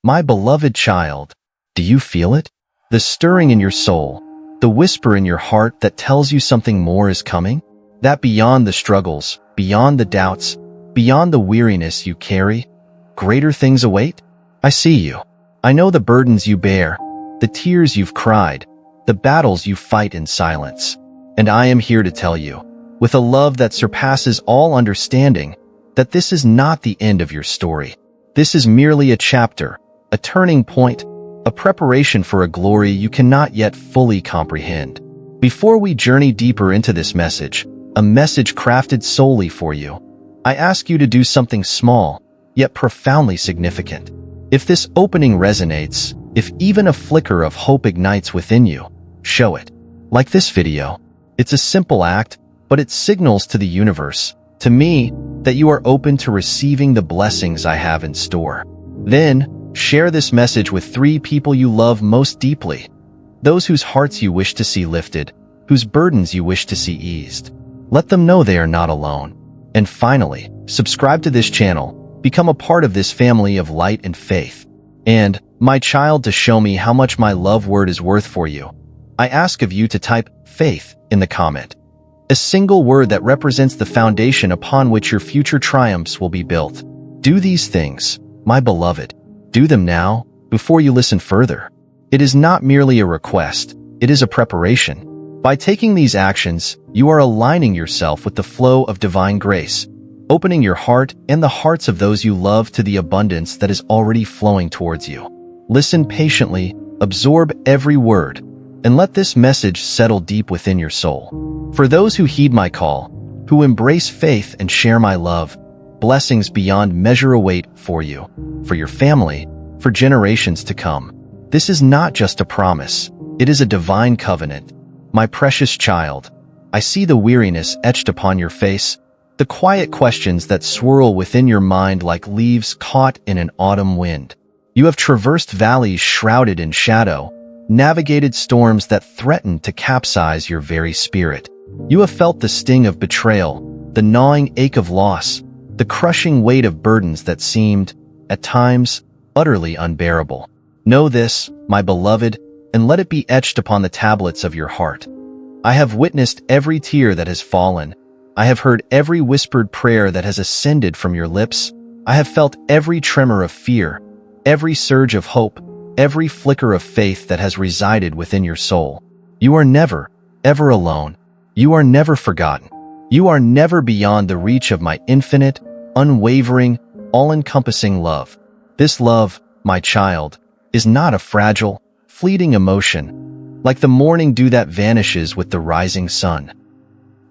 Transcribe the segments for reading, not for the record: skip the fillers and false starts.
My beloved child, do you feel it? The stirring in your soul, the whisper in your heart that tells you something more is coming? That beyond the struggles, beyond the doubts, beyond the weariness you carry, greater things await? I see you. I know the burdens you bear, the tears you've cried, the battles you fight in silence. And I am here to tell you, with a love that surpasses all understanding, that this is not the end of your story. This is merely a chapter, a turning point, a preparation for a glory you cannot yet fully comprehend. Before we journey deeper into this message, a message crafted solely for you, I ask you to do something small, yet profoundly significant. If this opening resonates, if even a flicker of hope ignites within you, show it. Like this video. It's a simple act, but it signals to the universe, to me, that you are open to receiving the blessings I have in store. Then, share this message with 3 people you love most deeply, those whose hearts you wish to see lifted, whose burdens you wish to see eased. Let them know they are not alone. And finally, subscribe to this channel, become a part of this family of light and faith. And, my child, to show me how much my love word is worth for you, I ask of you to type faith in the comment. A single word that represents the foundation upon which your future triumphs will be built. Do these things, my beloved. Do them now, before you listen further. It is not merely a request, it is a preparation. By taking these actions, you are aligning yourself with the flow of divine grace, opening your heart and the hearts of those you love to the abundance that is already flowing towards you. Listen patiently, absorb every word, and let this message settle deep within your soul. For those who heed my call, who embrace faith and share my love, blessings beyond measure await for you, for your family, for generations to come. This is not just a promise, it is a divine covenant. My precious child, I see the weariness etched upon your face, the quiet questions that swirl within your mind like leaves caught in an autumn wind. You have traversed valleys shrouded in shadow, navigated storms that threaten to capsize your very spirit. You have felt the sting of betrayal, the gnawing ache of loss, the crushing weight of burdens that seemed, at times, utterly unbearable. Know this, my beloved, and let it be etched upon the tablets of your heart. I have witnessed every tear that has fallen. I have heard every whispered prayer that has ascended from your lips. I have felt every tremor of fear, every surge of hope, every flicker of faith that has resided within your soul. You are never, ever alone. You are never forgotten. You are never beyond the reach of my infinite, unwavering, all-encompassing love. This love, my child, is not a fragile, fleeting emotion, like the morning dew that vanishes with the rising sun.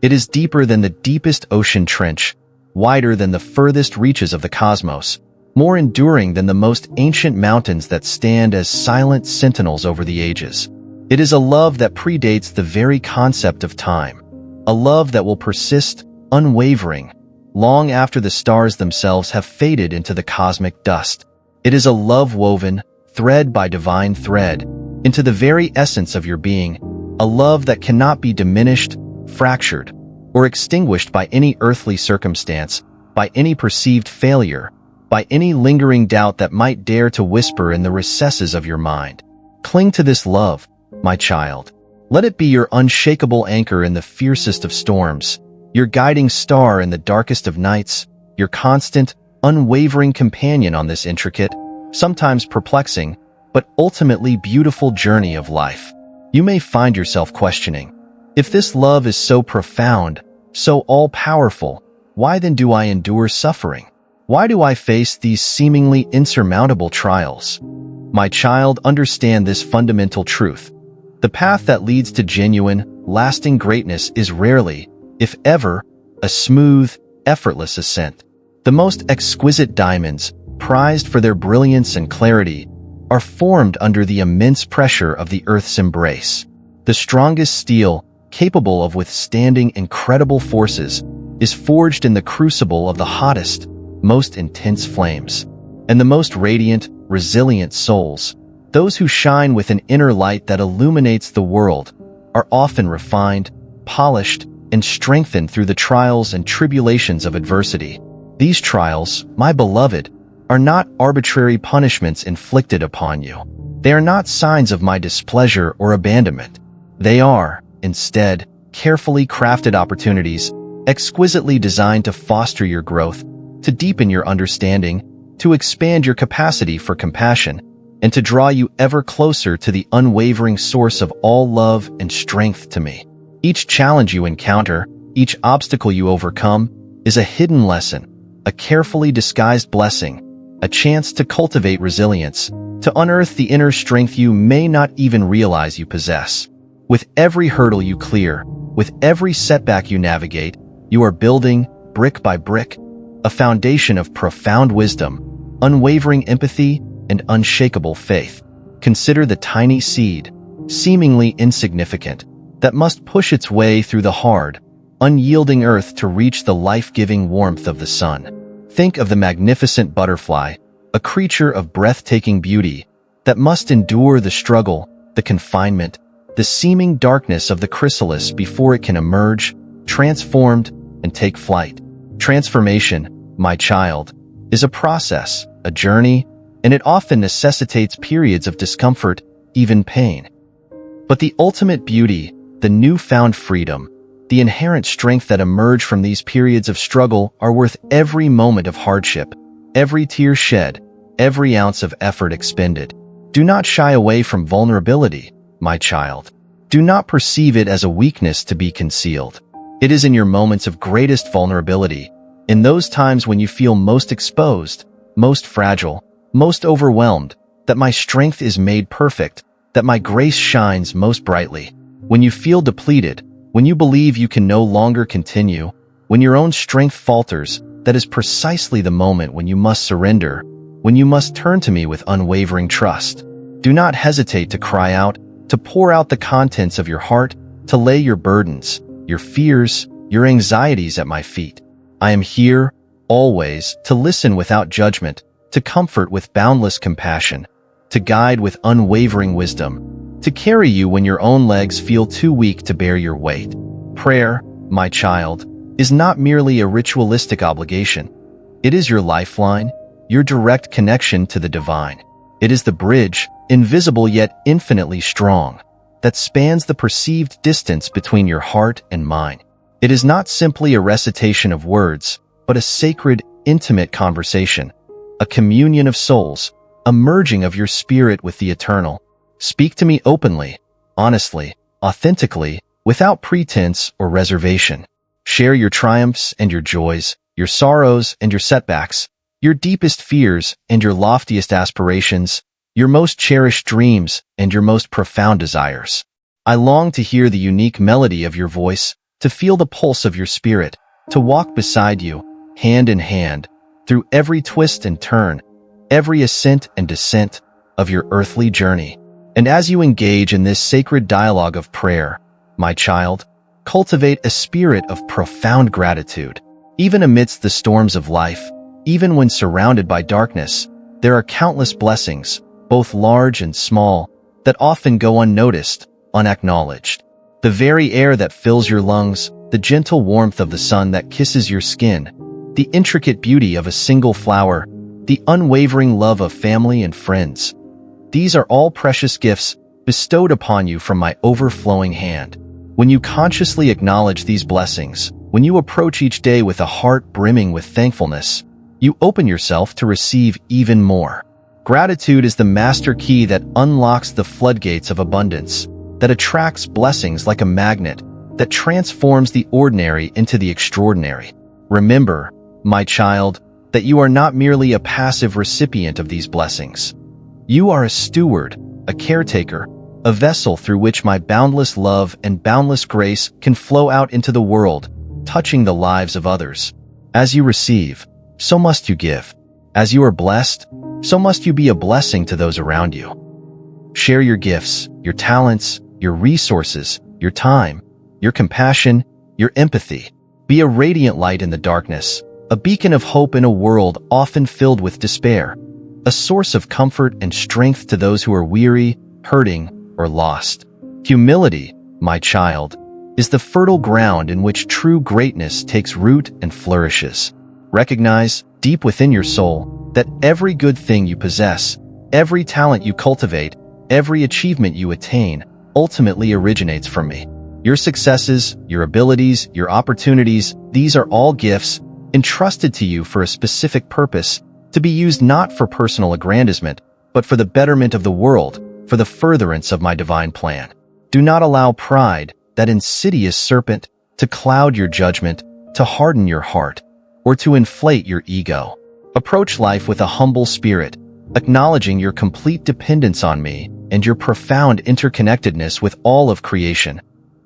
It is deeper than the deepest ocean trench, wider than the furthest reaches of the cosmos, more enduring than the most ancient mountains that stand as silent sentinels over the ages. It is a love that predates the very concept of time, a love that will persist, unwavering, long after the stars themselves have faded into the cosmic dust. It is a love woven, thread by divine thread, into the very essence of your being, a love that cannot be diminished, fractured, or extinguished by any earthly circumstance, by any perceived failure, by any lingering doubt that might dare to whisper in the recesses of your mind. Cling to this love, my child. Let it be your unshakable anchor in the fiercest of storms, your guiding star in the darkest of nights, your constant, unwavering companion on this intricate, sometimes perplexing, but ultimately beautiful journey of life. You may find yourself questioning, if this love is so profound, so all-powerful, why then do I endure suffering? Why do I face these seemingly insurmountable trials? My child, understand this fundamental truth. The path that leads to genuine, lasting greatness is rarely, if ever, a smooth, effortless ascent. The most exquisite diamonds, prized for their brilliance and clarity, are formed under the immense pressure of the Earth's embrace. The strongest steel, capable of withstanding incredible forces, is forged in the crucible of the hottest, most intense flames. And the most radiant, resilient souls, those who shine with an inner light that illuminates the world, are often refined, polished, and strengthened through the trials and tribulations of adversity. These trials, my beloved, are not arbitrary punishments inflicted upon you. They are not signs of my displeasure or abandonment. They are, instead, carefully crafted opportunities, exquisitely designed to foster your growth, to deepen your understanding, to expand your capacity for compassion, and to draw you ever closer to the unwavering source of all love and strength to me. Each challenge you encounter, each obstacle you overcome, is a hidden lesson, a carefully disguised blessing, a chance to cultivate resilience, to unearth the inner strength you may not even realize you possess. With every hurdle you clear, with every setback you navigate, you are building, brick by brick, a foundation of profound wisdom, unwavering empathy, and unshakable faith. Consider the tiny seed, seemingly insignificant, that must push its way through the hard, unyielding earth to reach the life-giving warmth of the sun. Think of the magnificent butterfly, a creature of breathtaking beauty that must endure the struggle, the confinement, the seeming darkness of the chrysalis before it can emerge, transformed, and take flight. Transformation, my child, is a process, a journey, and it often necessitates periods of discomfort, even pain. But the ultimate beauty, the newfound freedom, the inherent strength that emerge from these periods of struggle are worth every moment of hardship, every tear shed, every ounce of effort expended. Do not shy away from vulnerability, my child. Do not perceive it as a weakness to be concealed. It is in your moments of greatest vulnerability, in those times when you feel most exposed, most fragile, most overwhelmed, that my strength is made perfect, that my grace shines most brightly. When you feel depleted, when you believe you can no longer continue, when your own strength falters, that is precisely the moment when you must surrender, when you must turn to me with unwavering trust. Do not hesitate to cry out, to pour out the contents of your heart, to lay your burdens, your fears, your anxieties at my feet. I am here, always, to listen without judgment, to comfort with boundless compassion, to guide with unwavering wisdom, to carry you when your own legs feel too weak to bear your weight. Prayer, my child, is not merely a ritualistic obligation. It is your lifeline, your direct connection to the divine. It is the bridge, invisible yet infinitely strong, that spans the perceived distance between your heart and mine. It is not simply a recitation of words, but a sacred, intimate conversation, a communion of souls, a merging of your spirit with the eternal. Speak to me openly, honestly, authentically, without pretense or reservation. Share your triumphs and your joys, your sorrows and your setbacks, your deepest fears and your loftiest aspirations, your most cherished dreams and your most profound desires. I long to hear the unique melody of your voice, to feel the pulse of your spirit, to walk beside you, hand in hand, through every twist and turn, every ascent and descent of your earthly journey. And as you engage in this sacred dialogue of prayer, my child, cultivate a spirit of profound gratitude. Even amidst the storms of life, even when surrounded by darkness, there are countless blessings, both large and small, that often go unnoticed, unacknowledged. The very air that fills your lungs, the gentle warmth of the sun that kisses your skin, the intricate beauty of a single flower, the unwavering love of family and friends. These are all precious gifts bestowed upon you from my overflowing hand. When you consciously acknowledge these blessings, when you approach each day with a heart brimming with thankfulness, you open yourself to receive even more. Gratitude is the master key that unlocks the floodgates of abundance, that attracts blessings like a magnet, that transforms the ordinary into the extraordinary. Remember, my child, that you are not merely a passive recipient of these blessings. You are a steward, a caretaker, a vessel through which my boundless love and boundless grace can flow out into the world, touching the lives of others. As you receive, so must you give. As you are blessed, so must you be a blessing to those around you. Share your gifts, your talents, your resources, your time, your compassion, your empathy. Be a radiant light in the darkness, a beacon of hope in a world often filled with despair, a source of comfort and strength to those who are weary, hurting, or lost. Humility, my child, is the fertile ground in which true greatness takes root and flourishes. Recognize, deep within your soul, that every good thing you possess, every talent you cultivate, every achievement you attain, ultimately originates from me. Your successes, your abilities, your opportunities, these are all gifts entrusted to you for a specific purpose, to be used not for personal aggrandizement, but for the betterment of the world, for the furtherance of my divine plan. Do not allow pride, that insidious serpent, to cloud your judgment, to harden your heart, or to inflate your ego. Approach life with a humble spirit, acknowledging your complete dependence on me and your profound interconnectedness with all of creation,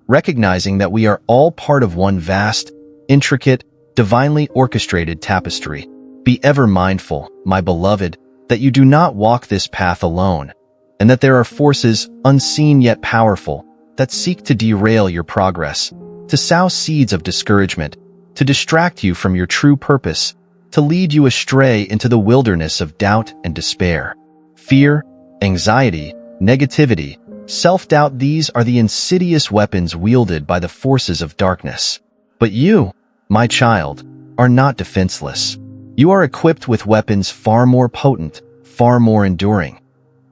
recognizing that we are all part of one vast, intricate, divinely orchestrated tapestry. Be ever mindful, my beloved, that you do not walk this path alone, and that there are forces, unseen yet powerful, that seek to derail your progress, to sow seeds of discouragement, to distract you from your true purpose, to lead you astray into the wilderness of doubt and despair. Fear, anxiety, negativity, self-doubt, these are the insidious weapons wielded by the forces of darkness. But you, my child, are not defenseless. You are equipped with weapons far more potent, far more enduring.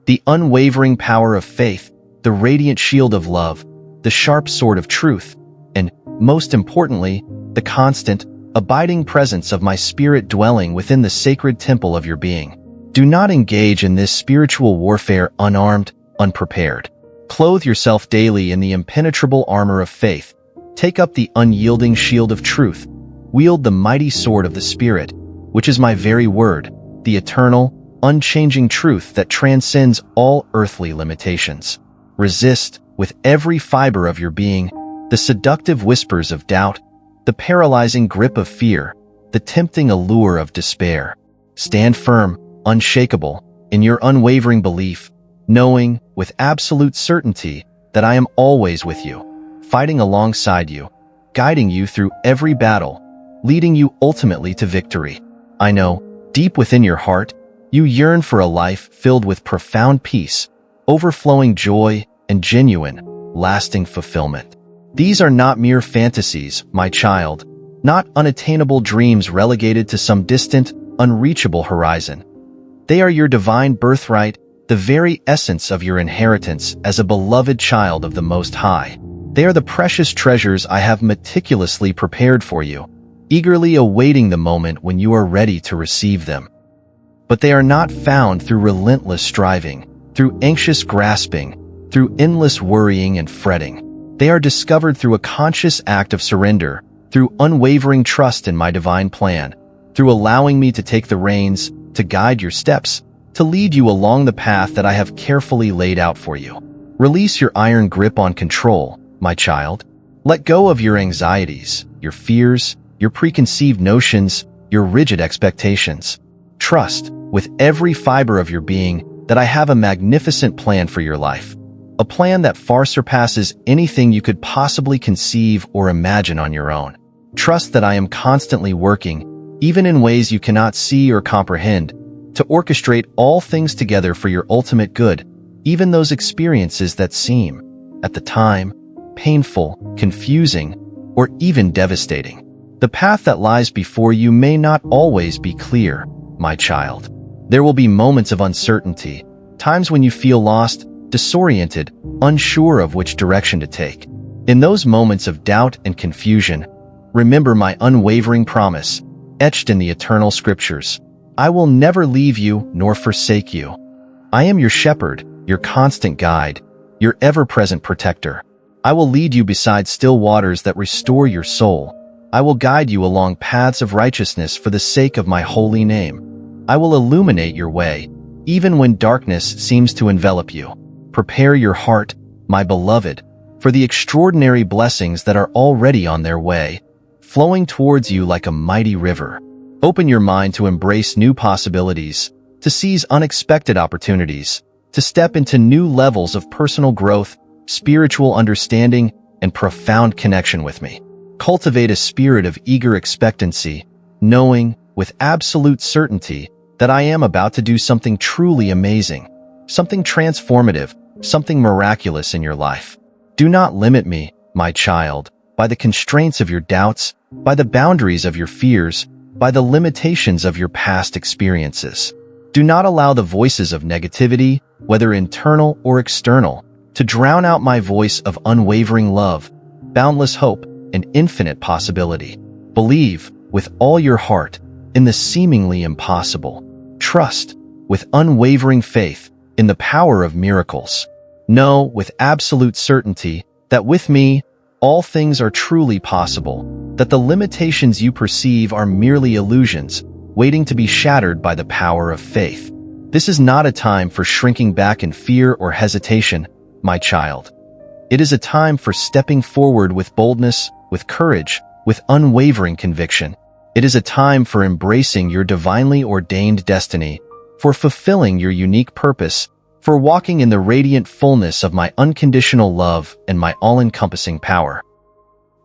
The unwavering power of faith, the radiant shield of love, the sharp sword of truth, and, most importantly, the constant, abiding presence of my spirit dwelling within the sacred temple of your being. Do not engage in this spiritual warfare unarmed, unprepared. Clothe yourself daily in the impenetrable armor of faith. Take up the unyielding shield of truth. Wield the mighty sword of the Spirit, which is my very word, the eternal, unchanging truth that transcends all earthly limitations. Resist, with every fiber of your being, the seductive whispers of doubt, the paralyzing grip of fear, the tempting allure of despair. Stand firm, unshakable, in your unwavering belief, knowing, with absolute certainty, that I am always with you, fighting alongside you, guiding you through every battle, leading you ultimately to victory. I know, deep within your heart, you yearn for a life filled with profound peace, overflowing joy, and genuine, lasting fulfillment. These are not mere fantasies, my child, not unattainable dreams relegated to some distant, unreachable horizon. They are your divine birthright, the very essence of your inheritance as a beloved child of the Most High. They are the precious treasures I have meticulously prepared for you, eagerly awaiting the moment when you are ready to receive them. But they are not found through relentless striving, through anxious grasping, through endless worrying and fretting. They are discovered through a conscious act of surrender, through unwavering trust in my divine plan, through allowing me to take the reins, to guide your steps, to lead you along the path that I have carefully laid out for you. Release your iron grip on control, my child. Let go of your anxieties, your fears, your preconceived notions, your rigid expectations. Trust, with every fiber of your being, that I have a magnificent plan for your life. A plan that far surpasses anything you could possibly conceive or imagine on your own. Trust that I am constantly working, even in ways you cannot see or comprehend, to orchestrate all things together for your ultimate good, even those experiences that seem, at the time, painful, confusing, or even devastating. The path that lies before you may not always be clear, my child. There will be moments of uncertainty, times when you feel lost, disoriented, unsure of which direction to take. In those moments of doubt and confusion, remember my unwavering promise, etched in the eternal scriptures. I will never leave you nor forsake you. I am your shepherd, your constant guide, your ever-present protector. I will lead you beside still waters that restore your soul. I will guide you along paths of righteousness for the sake of my holy name. I will illuminate your way, even when darkness seems to envelop you. Prepare your heart, my beloved, for the extraordinary blessings that are already on their way, flowing towards you like a mighty river. Open your mind to embrace new possibilities, to seize unexpected opportunities, to step into new levels of personal growth, spiritual understanding, and profound connection with me. Cultivate a spirit of eager expectancy, knowing, with absolute certainty, that I am about to do something truly amazing, something transformative, something miraculous in your life. Do not limit me, my child, by the constraints of your doubts, by the boundaries of your fears, by the limitations of your past experiences. Do not allow the voices of negativity, whether internal or external, to drown out my voice of unwavering love, boundless hope, and infinite possibility. Believe, with all your heart, in the seemingly impossible. Trust, with unwavering faith, in the power of miracles. Know, with absolute certainty, that with me, all things are truly possible, that the limitations you perceive are merely illusions, waiting to be shattered by the power of faith. This is not a time for shrinking back in fear or hesitation, my child. It is a time for stepping forward with boldness, with courage, with unwavering conviction. It is a time for embracing your divinely ordained destiny, for fulfilling your unique purpose, for walking in the radiant fullness of my unconditional love and my all-encompassing power.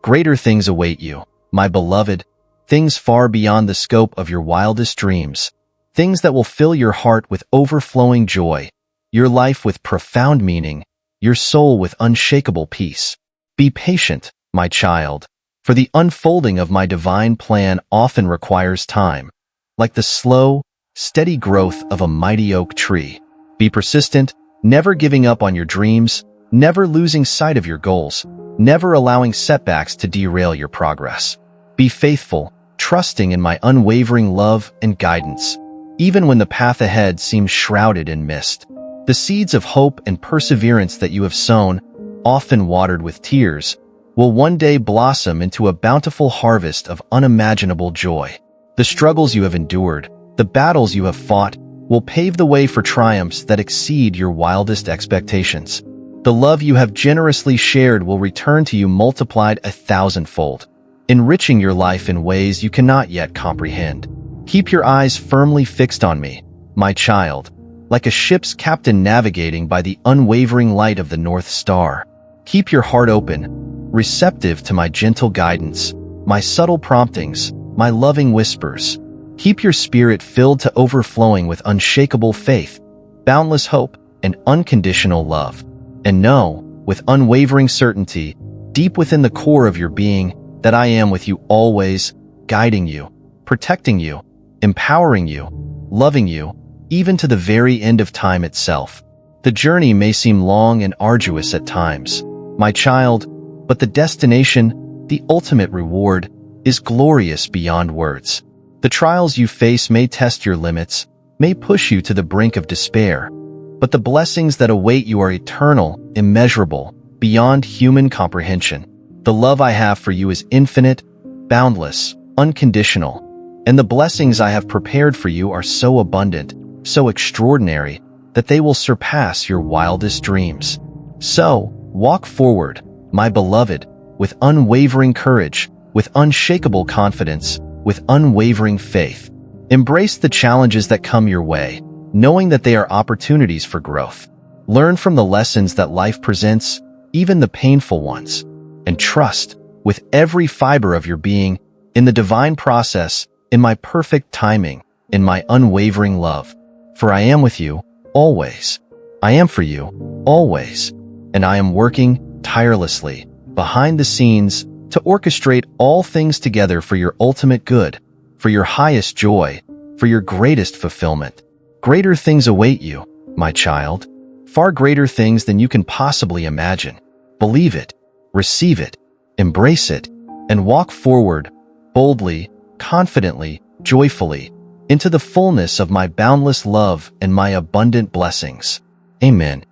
Greater things await you, my beloved, things far beyond the scope of your wildest dreams, things that will fill your heart with overflowing joy, your life with profound meaning, your soul with unshakable peace. Be patient, my child, for the unfolding of my divine plan often requires time, like the slow, steady growth of a mighty oak tree. Be persistent, never giving up on your dreams, never losing sight of your goals, never allowing setbacks to derail your progress. Be faithful, trusting in my unwavering love and guidance, even when the path ahead seems shrouded in mist. The seeds of hope and perseverance that you have sown, often watered with tears, will one day blossom into a bountiful harvest of unimaginable joy. The struggles you have endured, the battles you have fought, will pave the way for triumphs that exceed your wildest expectations. The love you have generously shared will return to you multiplied 1,000-fold, enriching your life in ways you cannot yet comprehend. Keep your eyes firmly fixed on me, my child, like a ship's captain navigating by the unwavering light of the North Star. Keep your heart open, receptive to my gentle guidance, my subtle promptings, my loving whispers. Keep your spirit filled to overflowing with unshakable faith, boundless hope, and unconditional love. And know, with unwavering certainty, deep within the core of your being, that I am with you always, guiding you, protecting you, empowering you, loving you, even to the very end of time itself. The journey may seem long and arduous at times, my child, but the destination, the ultimate reward, is glorious beyond words. The trials you face may test your limits, may push you to the brink of despair, but the blessings that await you are eternal, immeasurable, beyond human comprehension. The love I have for you is infinite, boundless, unconditional, and the blessings I have prepared for you are so abundant, so extraordinary, that they will surpass your wildest dreams. So, walk forward, my beloved, with unwavering courage, with unshakable confidence, with unwavering faith. Embrace the challenges that come your way, knowing that they are opportunities for growth. Learn from the lessons that life presents, even the painful ones, and trust, with every fiber of your being, in the divine process, in my perfect timing, in my unwavering love. For I am with you, always. I am for you, always. And I am working tirelessly, behind the scenes, to orchestrate all things together for your ultimate good, for your highest joy, for your greatest fulfillment. Greater things await you, my child, far greater things than you can possibly imagine. Believe it, receive it, embrace it, and walk forward, boldly, confidently, joyfully, into the fullness of my boundless love and my abundant blessings. Amen.